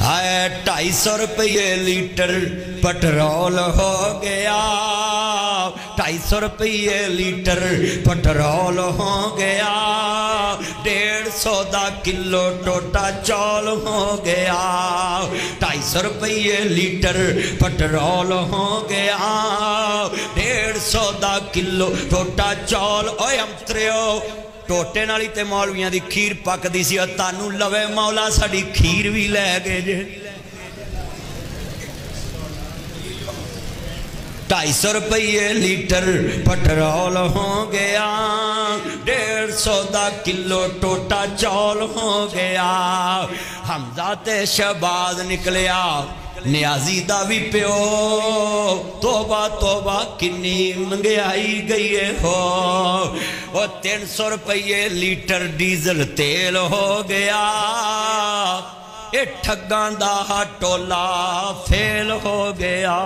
آئے 250 روپے letter petrol ہو گیا 250 روپے لیٹر پٹرول ہو گیا 150 دا کلو ٹوٹا چول ہو گیا 250 روپے لیٹر پٹرول ہو گیا 150 دا کلو ٹوٹا چول اوے امتریو ٹوٹے نالی تے مولویاں دی کھیر پک دی سی تانو لوے مولا ساڑی کھیر بھی لے گئے جے 250 روپے لیٹر پٹرول ہو گیا 150 دا کلو ٹوٹا چول ہو گیا حمزہ تے شہباز نکلیا نیازی دا بھی پیو توبہ توبہ کنی منگیائی گئی ہو وہ 300 روپے لیٹر ڈیزل تیل ہو گیا اے ٹھگان دا ٹولا فیل ہو گیا